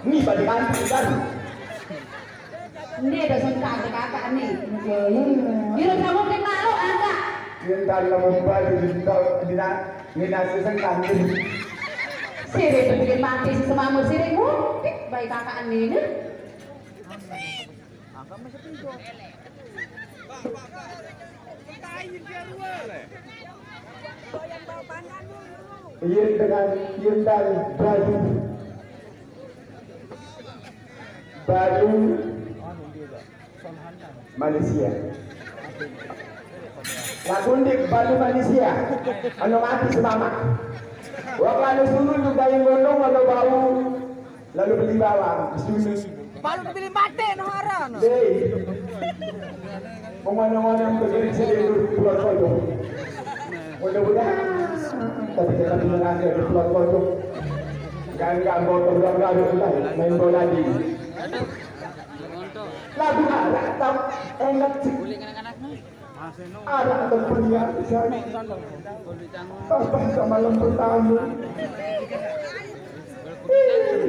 Ini balik kan? Ini ada sengkak kakak nih. Gila kamu kenal lo ada? Yang tadi kamu balik di nasi sengkak ini. Siri itu bikin mati si semamu siri mudik baik kakak ini. Angkat masih pinjol. Iya dengan Hyundai baru Malaysia. Lagu di Bali Malaysia. Anu mati semama. Waktu anu suruh juga yang gondong walau bau lalu beli bawang susu. Baru beli mati no haran. Deh. Pemana-mana yang terjadi sendiri pulau kodok. Mudah-mudahan tapi kita bilang ada di pulau kodok. Gak botol gak ada main bola di. Lagu arak tak enak sih. Arak terpeliar di sana. Papa sama lembut tamu.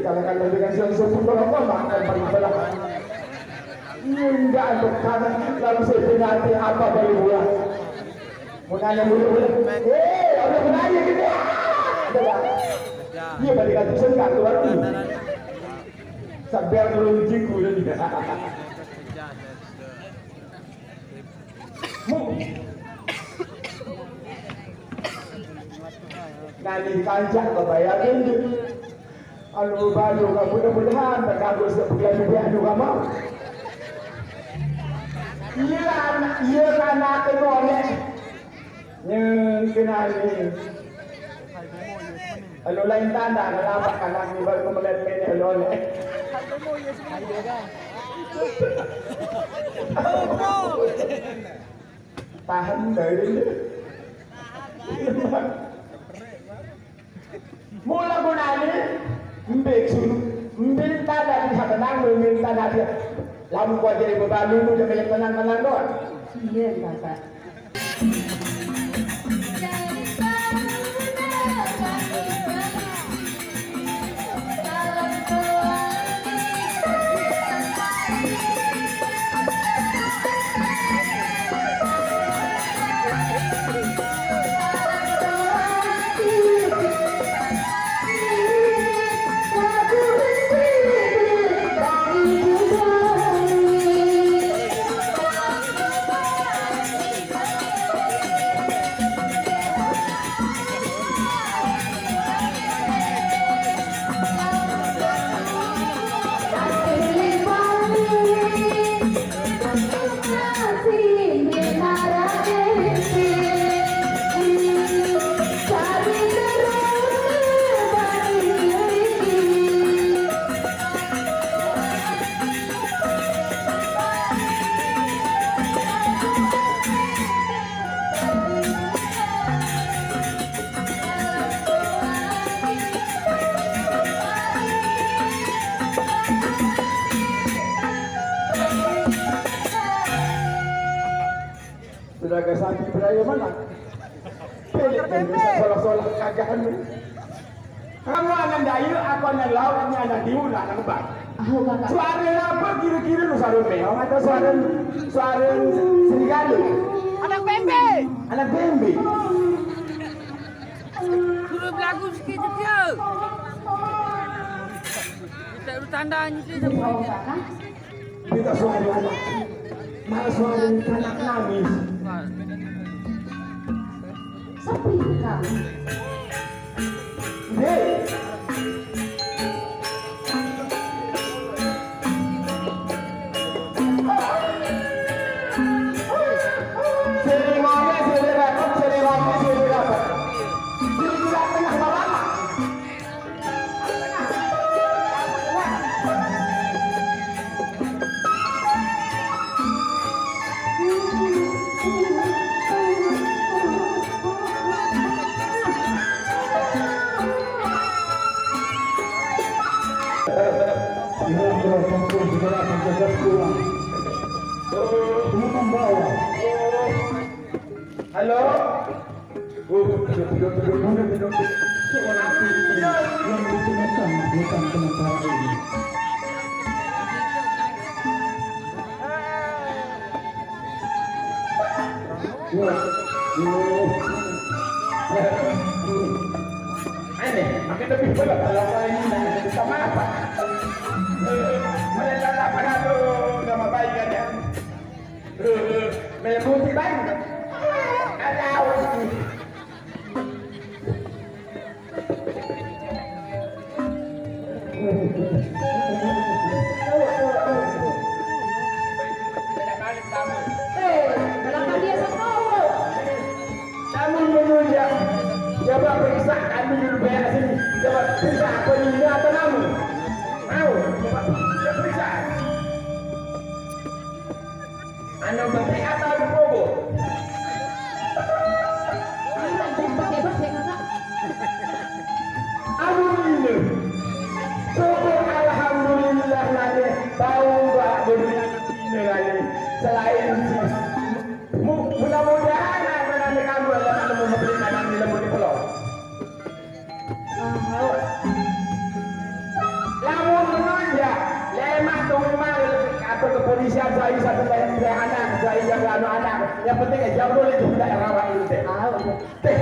Kalau dengan sesuatu kalau makan paling belakang. Enggak ada kanan lalu sebenarnya apa dari bulan. Mau nanya bulan. Ada menanya gitu. Dia balik lagi sengkak keluar. Sampai yang lucu dan juga. Nanti kancak kebayangin. Anu baru mudah-mudahan terganggu sebulan anu kamu. Iya anak kenoleh. Kenali. Anu lain tanda kenapa anak ni baru melihat ini kenoleh. Tahan dari ini. Mula gunanya mbek sulu minta dari tenang minta dari lalu kau jadi beban dulu dia banyak tenang doang. Iya kakak. Beraga sapi beraya mana? Pelik kan bisa solah-solah kagahan. Kamu anak dayu, aku anak laut, ini anak diuna, anak bang. Suara apa kira-kira lu suara meong atau suara serigala? Anak bembe. Anak bembe. Suruh belagu sikit dia. Tak ada tandanya sih sama dia. Kita suara anak. Malah suara anak nangis. Sepi kan? Hei. Halo? Duduk. Yang digunakan bukan sementara ini. Aneh, makin lebih berat kalau saya ini sama apa? Mereka pada tu nama baik kan ya? Memuti baik. Ada awal ini. Belakang dia sama. Kamu menunjuk. Coba periksa kami dulu bayar sini. Coba periksa apa ini atau kamu? Mau? Coba periksa. Anda beli atau bobo? Alhamdulillah. Syukur alhamdulillah lagi tahu Mbak dunia ini lagi. Selain mudah-mudahan apa nanti kamu yang akan membeli makanan di lembut di pulau. Lamun menonjak, lemah rumah atau kepolisian saya satu anak, saya jaga anak. Yang penting jauh boleh juga rawat itu teh. Teh,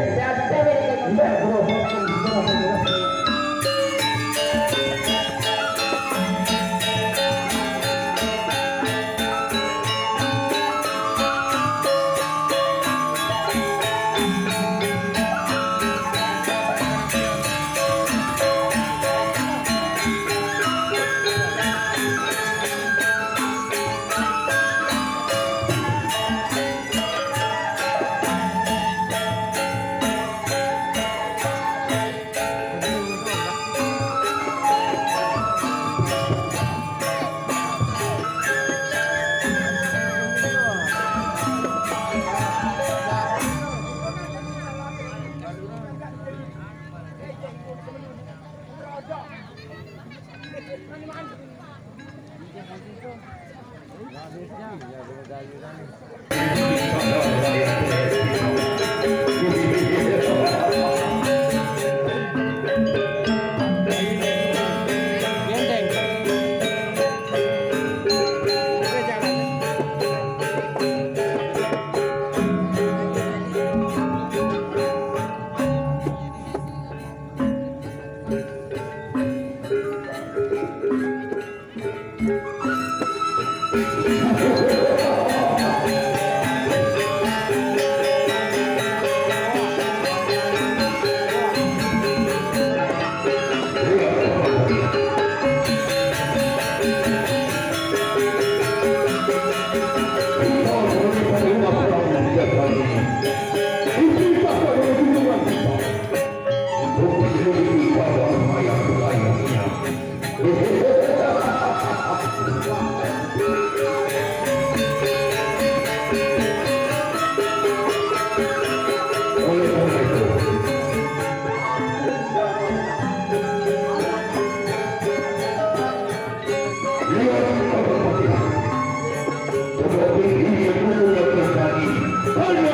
Oleh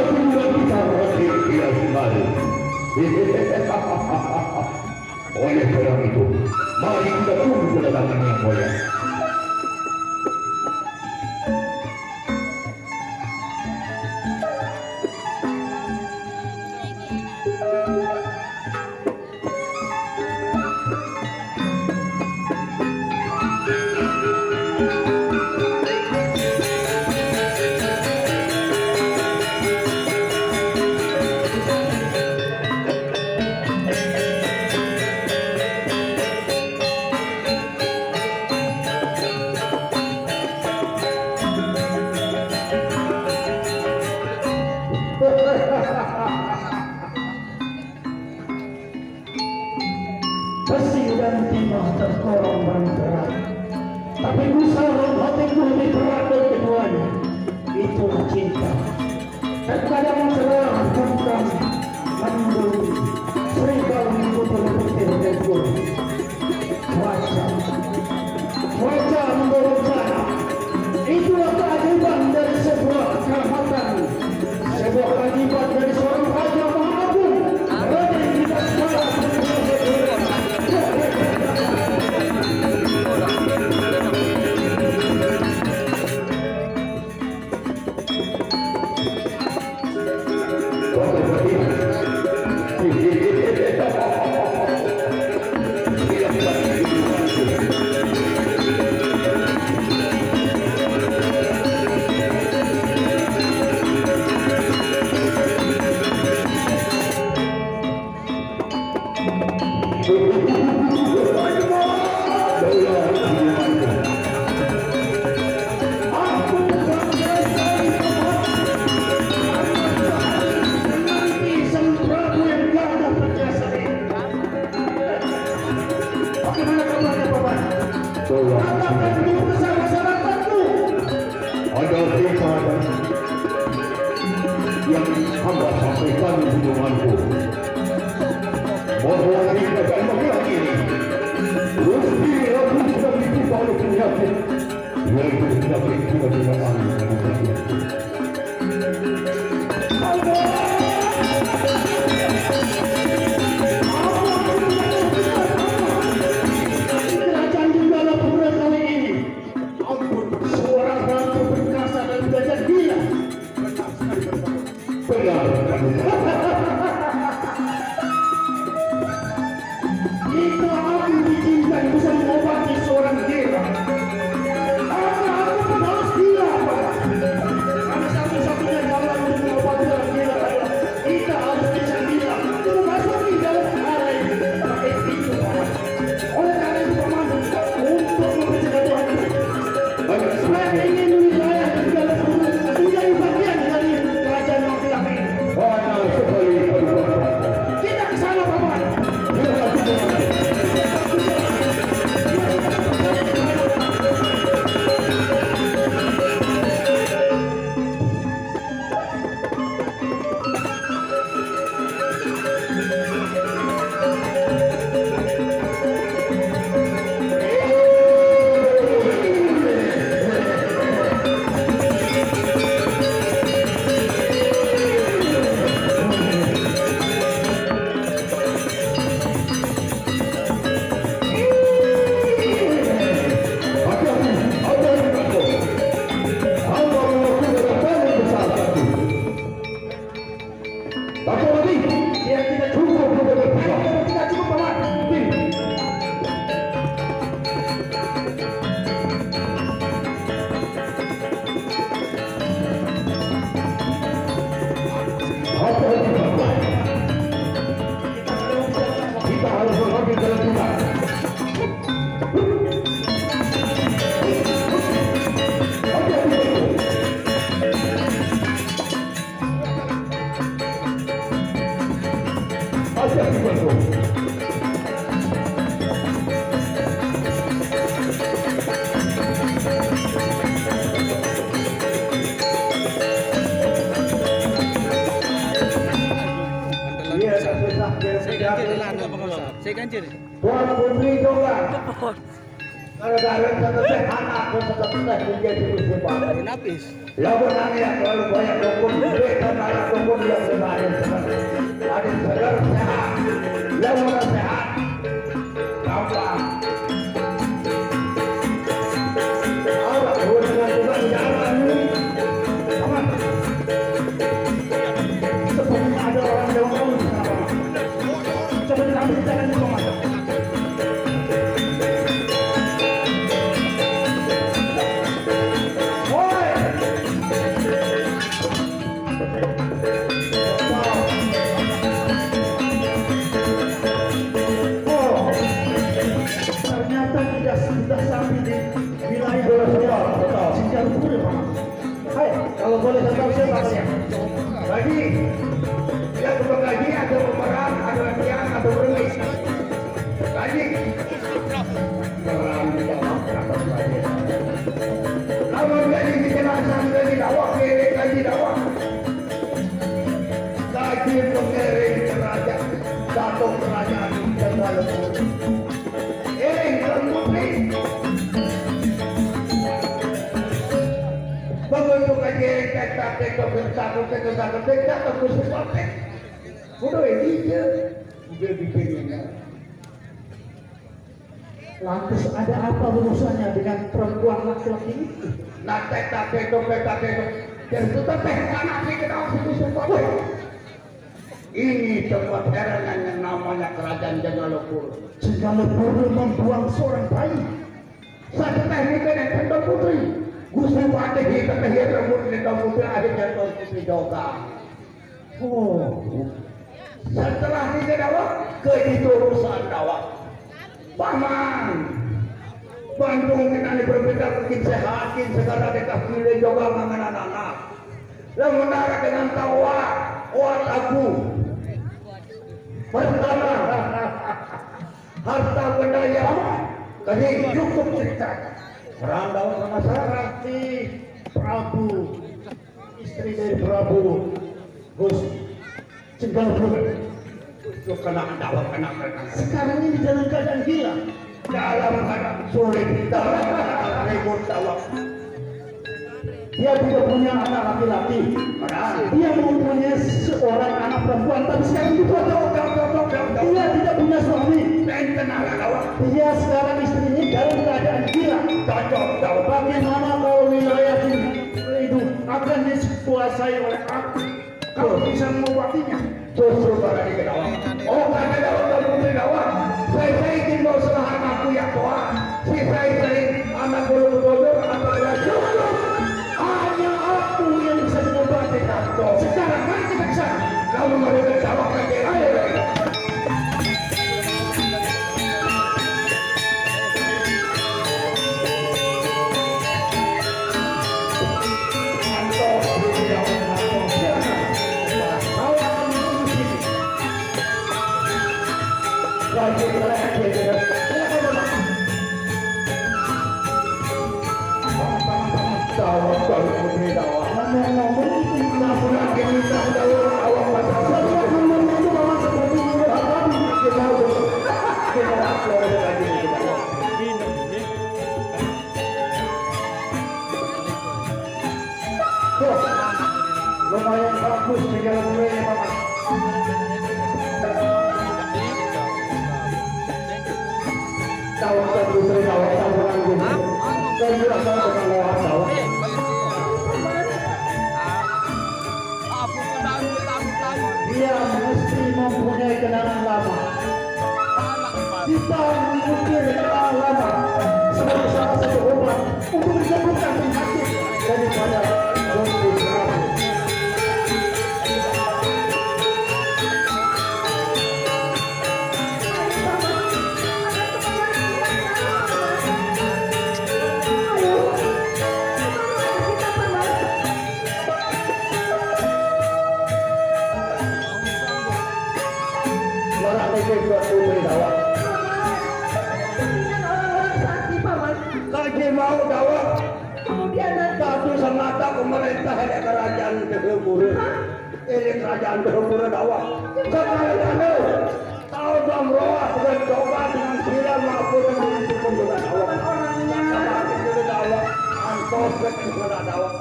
Oleh karena itu, mari kita tunggu kedatangan yang mulia. Besi dan timah terkorong berat, tapi usaha hatiku lebih berat dari keduanya. Itulah cinta. Terkadang cerah tentang mendung, serigala mengikuti petir debur. Cuaca memberencana. Itulah keajaiban dari sebuah kerahmatan, sebuah keajaiban dari seorang raja mahagung. Raja Ritas Bertemu ada berita yang hamba sampaikan hubunganku bahwa di negara Magelang ini Rusti Rabu sudah ditimpa oleh penyakit, yaitu penyakit kejiwaan manusia. Kerajaan Jenggala Pura kali ini, ampun, seorang ratu perkasa dan gajah gila. Benar, jika aku diizinkan bisa mengobati seorang gila, maka aku harus gila, Pak. Karena satu-satunya jalan untuk mengobati orang gila adalah kita harus bisa gila, memasuki dalam arah ini. Tapi itu, Pak. Oleh karena itu, Paman, untuk menjaga Tuhan ini, saya ingin wilayah Jenggala Pura menjadi bagian dari kerajaan Magelang ini. Benar sekali, kita ke sana, Paman. Saya ganjil. Tuan Putri Dongga. Gara-gara teteh anakku teteh menjadi musibah. Napis. Lawan yang terlalu banyak dukun, duit dan anak dukun yang kemarin ada sadar sehat. Lawan sehat. Gampang. Awak dengan juga jalan ini. Aman. Seperti ada orang yang mau coba diambil jalan itu mas. Sudah sampai di wilayah Hai, kalau boleh saya tahu siapa ya? Lagi, ya sebab lagi ada pemeran, ada latihan, ada berengis. Lagi, kalau lagi dikenalkan lagi dakwah, lagi dakwah. Lagi pengiring kerajaan, datuk kerajaan dan lalu. Bentuk aja kita udah ini dia udah bikinnya. Lantas ada apa urusannya dengan perempuan laki-laki itu? Nah, dan itu teh anak kita situ sempat. Ini tempat herangan yang namanya kerajaan Jengalopur. Jengalopur membuang seorang bayi. Satu teknik dan tanda putri. Gusti Patih kita tehir rambut di putri akhirnya Tuan Putri Joga. Setelah ini dakwah ke itu urusan dakwah. Paman, Bandung kita berbeda bikin sehatin segala dekat pilih Joga mangan anak-anak. Lalu menara dengan tawa, aku. Pertama, harta benda yang tadi cukup cerita. Merandau sama Sarati Prabu, istri dari Prabu Gus Jengalopur. Itu kena dakwah kena. Sekarang ini dalam keadaan gila, dalam keadaan sulit, dalam keadaan ribut dakwah. Dia tidak punya anak laki-laki, dia mempunyai seorang anak perempuan, tapi sekarang itu dia tidak punya suami. Dia sekarang istrinya dalam keadaan gila. Bagaimana kalau wilayah ini itu akan dikuasai oleh aku? Kau bisa mengobatinya? Justru pada di kedawang. Oh, karena dalam putri dawang. Saya ingin mau selahan aku yang tua. Saya anak bulu-bulu atau cukup. Hanya aku yang bisa mengobati kau. Sekarang mari kita ke sana. Kamu mau kedawang lagi. Ayo. Lumayan bagus segala mulanya Bapak. Tawaran putri tawaran beranggung. Kau juga tahu tentang lewat sawah. Dia mesti mempunyai kenangan lama. Kita mengukir kenangan lama sebagai salah satu obat untuk menyembuhkan penyakit daripada Gusti Prabu. Lagi mau dakwah, kemudian satu semata pemerintah ada kerajaan Berhubungan. Ini kerajaan Berhubungan dakwah. Sekarang tahu dong roh, bukan coba dengan sila maupun dengan hukum juga dakwah. Sama itu dakwah, antos juga dakwah.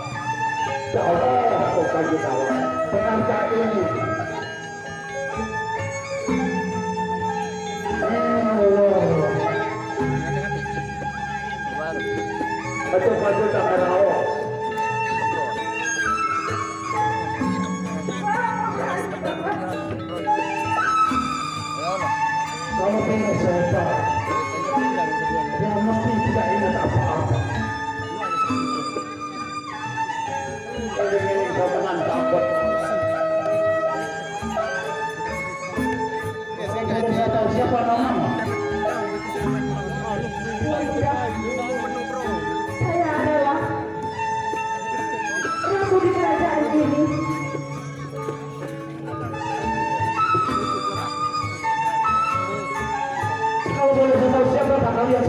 Dakwah, bukan dakwah. Penangkap ini. ngomong. Saya adalah ratu di kerajaan ini. Kalau boleh saya tahu siapa kalian